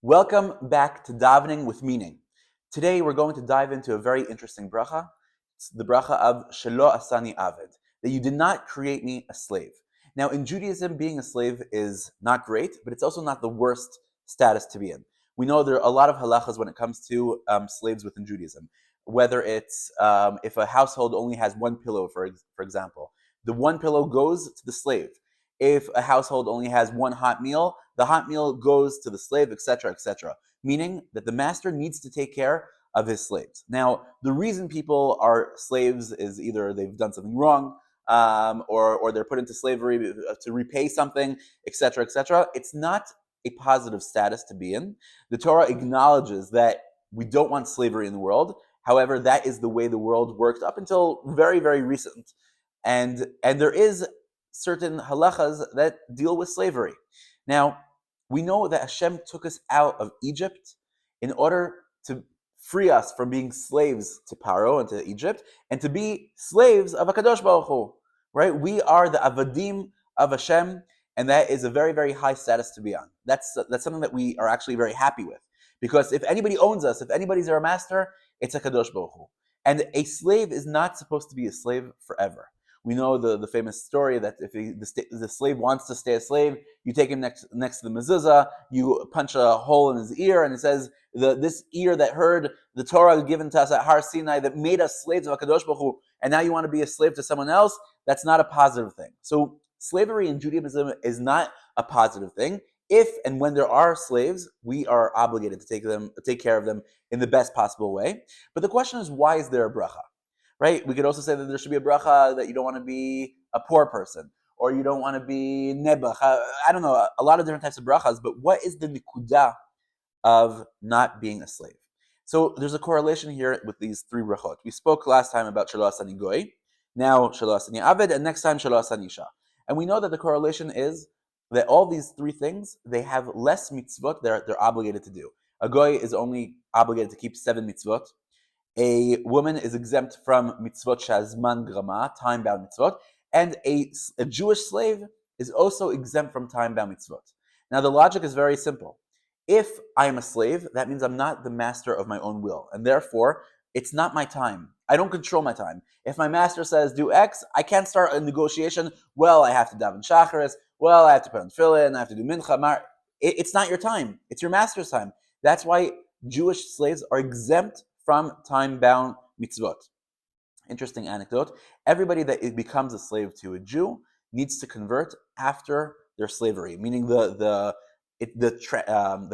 Welcome back to Davening with Meaning. Today we're going to dive into a very interesting bracha. It's the bracha of Shelo Asani Aved, that you did not create me a slave. Now in Judaism, being a slave is not great, but it's also not the worst status to be in. We know there are a lot of halachas when it comes to slaves within Judaism. Whether it's if a household only has one pillow, for example, the one pillow goes to the slave. If a household only has one hot meal, the hot meal goes to the slave, etc., etc. Meaning that the master needs to take care of his slaves. Now, the reason people are slaves is either they've done something wrong, or they're put into slavery to repay something, etc., etc. It's not a positive status to be in. The Torah acknowledges that we don't want slavery in the world. However, that is the way the world worked up until very, very recent. And there is certain halachas that deal with slavery. Now, we know that Hashem took us out of Egypt in order to free us from being slaves to Paro and to Egypt, and to be slaves of HaKadosh Baruch Hu, right? We are the avadim of Hashem, and that is a very, very high status to be on. That's something that we are actually very happy with. Because if anybody owns us, if anybody's our master, it's HaKadosh Baruch Hu. And a slave is not supposed to be a slave forever. We know the famous story that if the slave wants to stay a slave, you take him next to the mezuzah, you punch a hole in his ear, and it says, this ear that heard the Torah given to us at Har Sinai that made us slaves of HaKadosh Baruch Hu, and now you want to be a slave to someone else, that's not a positive thing. So slavery in Judaism is not a positive thing. If and when there are slaves, we are obligated to take care of them in the best possible way. But the question is, why is there a bracha? Right? We could also say that there should be a bracha that you don't want to be a poor person, or you don't want to be nebuch. I don't know, a lot of different types of brachas, but what is the nikudah of not being a slave? So there's a correlation here with these three brachot. We spoke last time about Shelo Asani Goy, now Shelo Asani Aved, and next time Shelo Asani Isha. And we know that the correlation is that all these three things, they have less mitzvot they're obligated to do. A goy is only obligated to keep 7 mitzvot. A woman is exempt from mitzvot shazman grama, time-bound mitzvot, and a Jewish slave is also exempt from time-bound mitzvot. Now the logic is very simple. If I am a slave, that means I'm not the master of my own will, and therefore it's not my time. I don't control my time. If my master says do X, I can't start a negotiation. Well, I have to daven shacharis. Well, I have to put on tefillin. I have to do mincha. It's not your time. It's your master's time. That's why Jewish slaves are exempt from time-bound mitzvot. Interesting anecdote. Everybody that becomes a slave to a Jew needs to convert after their slavery, meaning the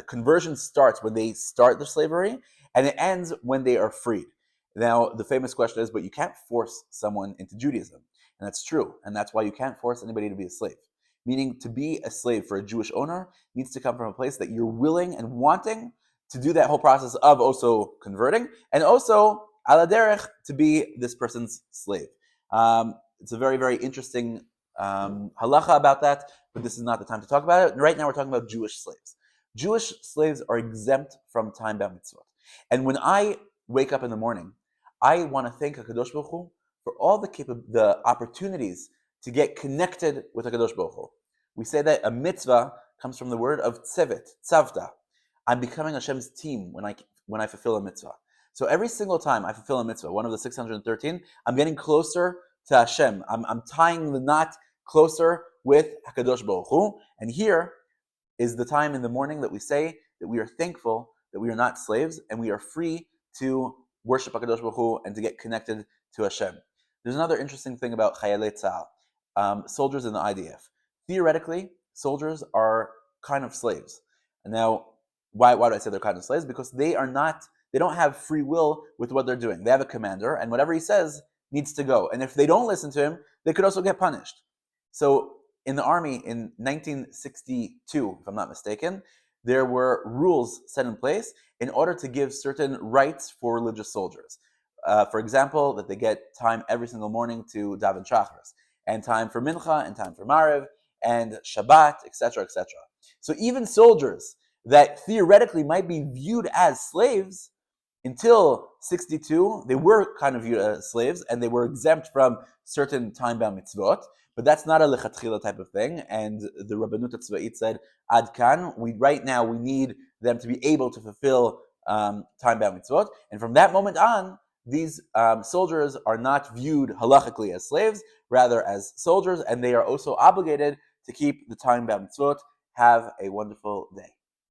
conversion starts when they start their slavery, and it ends when they are freed. Now, the famous question is, but you can't force someone into Judaism. And that's true. And that's why you can't force anybody to be a slave. Meaning, to be a slave for a Jewish owner needs to come from a place that you're willing and wanting to do that whole process of also converting, and also ala derech to be this person's slave. It's a very, very interesting halacha about that, but this is not the time to talk about it. Right now we're talking about Jewish slaves. Jewish slaves are exempt from time-bound mitzvot. And when I wake up in the morning, I want to thank HaKadosh Baruch Hu for all the opportunities to get connected with HaKadosh Baruch Hu. We say that a mitzvah comes from the word of tzevet, tzavta. I'm becoming Hashem's team when I fulfill a mitzvah. So every single time I fulfill a mitzvah, one of the 613, I'm getting closer to Hashem. I'm tying the knot closer with HaKadosh Baruch Hu. And here is the time in the morning that we say that we are thankful that we are not slaves and we are free to worship HaKadosh Baruch Hu and to get connected to Hashem. There's another interesting thing about Chayalei Tzahal, soldiers in the IDF. Theoretically, soldiers are kind of slaves. And now, why do I say they're kind of slaves? Because they don't have free will with what they're doing. They have a commander, and whatever he says needs to go. And if they don't listen to him, they could also get punished. So in the army in 1962, if I'm not mistaken, there were rules set in place in order to give certain rights for religious soldiers. For example, that they get time every single morning to daven shacharis, and time for mincha, and time for mariv, and Shabbat, etc., etc. So even soldiers that theoretically might be viewed as slaves, until 62, they were kind of viewed as slaves, and they were exempt from certain time-bound mitzvot, but that's not a lechatchila type of thing, and the Rabbanut HaTzva'it said, Ad kan, right now we need them to be able to fulfill time-bound mitzvot. And from that moment on, these soldiers are not viewed halachically as slaves, rather as soldiers, and they are also obligated to keep the time-bound mitzvot. Have a wonderful day.